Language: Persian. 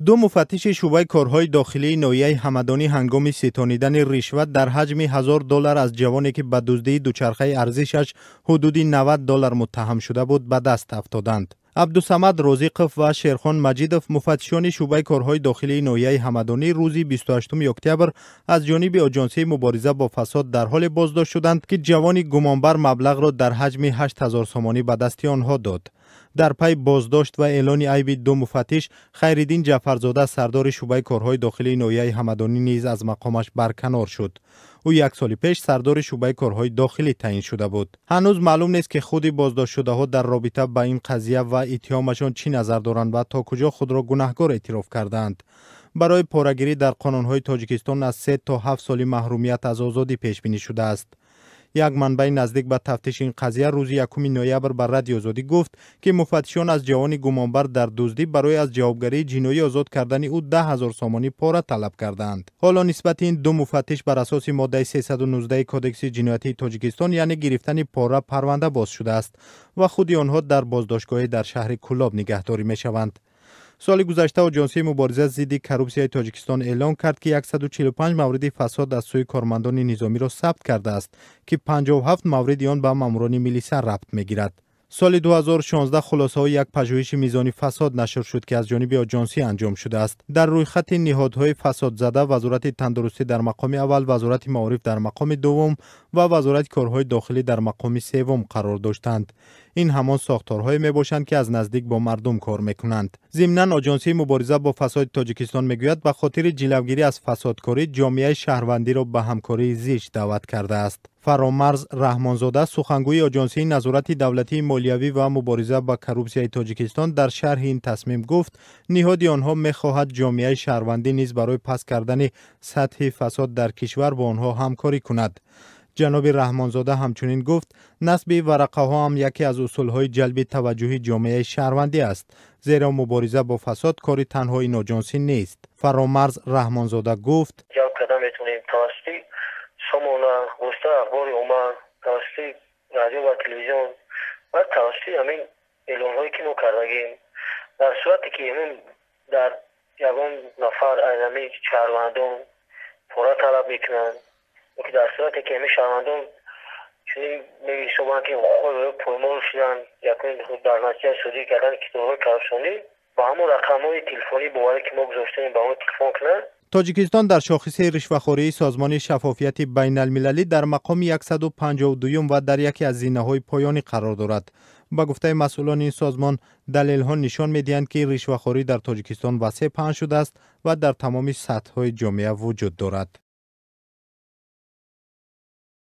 دو مفتش شعبه کارهای داخلی ناحیه همدانی هنگام ستانیدن رشوت در حجم $1000 از جوانی که به دزدی دوچرخه ارزشش حدود $90 متهم شده بود به دست افتادند. عبدالصمد رازقов و شیرخان مجیدов مفتشان شعبه کارهای داخلی ناحیه همدانی روز 28 اکتبر از جانب آژانس مبارزه با فساد در حال بازداشت شدند که جوانی گمانبر مبلغ را در حجم 8000 سومانی به دست آنها داد. در پی بازداشت و اعلان عیب دو مفتش، خیرالدین جعفرزاده سردار شعبه کارهای داخلی ناحیه همدانی نیز از مقامش برکنار شد. او یک سال پیش سردار شعبه کارهای داخلی تعیین شده بود. هنوز معلوم نیست که خود بازداشت شده ها در رابطه با این قضیه و اتهامشان چی نظر دارند و تا کجا خود را گناهکار اعتراف کردند. برای پاره‌گیری در قانون‌های تاجیکستان از 3 تا 7 سال محرومیت از آزادی پیش بینی شده است. یک منبع نزدیک به تفتیش این قضیه روز 1 نوامبر بر رادیو آزادی گفت که مفتشان از جوان گمانبر در دزدی برای از جوابگری جنایی آزاد کردن او 10,000 سومانی پاره طلب کردند. حالا نسبت این دو مفتش بر اساس ماده 319 کدکس جنایتی تاجیکستان یعنی گرفتن پاره پرونده باز شده است و خود آنها در بازداشتگاه در شهر کولاب نگهداری می شوند. سال گذشته آژانس مبارزه ضد کروپسیای تاجیکستان اعلام کرد که 145 مورد فساد از سوی کارمندان نظامی را ثبت کرده است که 57 مورد آن به ماموران میلیسا ربط میگیرد. سال 2016 خلاصه های یک پژوهش میزان فساد نشر شد که از جانب آژانس انجام شده است. در روی خط نهادهای فساد زده وزارت تندرستی در مقام اول، وزارت معارف در مقام دوم و وزارت کارهای داخلی در مقام سوم قرار داشتند. این همان ساختارهای می باشند که از نزدیک با مردم کار میکنند. ضمناً آژانس مبارزه با فساد تاجیکستان میگوید به خاطر جلوگیری از فسادکاری جامعه شهروندی را به همکاری زیست دعوت کرده است. فرامرز رحمانزاده سخنگوی آژانس نظارت دولتی مالیوی و مبارزه با کروپسیای تاجیکستان در شرح این تصمیم گفت نهاد آنها میخواهد جامعه شهروندی نیز برای پس کردن سطح فساد در کشور با آنها همکاری کند. جناب رحمانزاده همچنین گفت نصب ورقه ها هم یکی از اصول های جلب توجه جامعه شهروندی است، زیرا مبارزه با فساد کاری تنها این آژانسی نیست. فرامرز رحمانزاده گفت سامانه گفته اخبار اومد توسط رادیو و تلویزیون و توسط همین اعلان هایی که ما کردیم در صورتی که همین در یگان نفر از همین شهروندان پوره طلب میکنن و که در صورتی که همین شهروندان چنین میشوند که خود پایمال شدن یکن در نتیجه صدور کردن کتاب‌های کرپسیونی با همون رقم های تلفنی باوری که ما گذاشتیم با اون تلفن کنن. تاجیکستان در شاخصه رشوه‌خوری سازمان شفافیت بین المللی در مقام 152 و در یکی از زینه‌های پایانی قرار دارد. با گفته مسئولان این سازمان دلایل‌ها نشان می‌دهند که رشوه‌خوری در تاجیکستان وسیع پهن شده است و در تمام سطح‌های جامعه وجود دارد.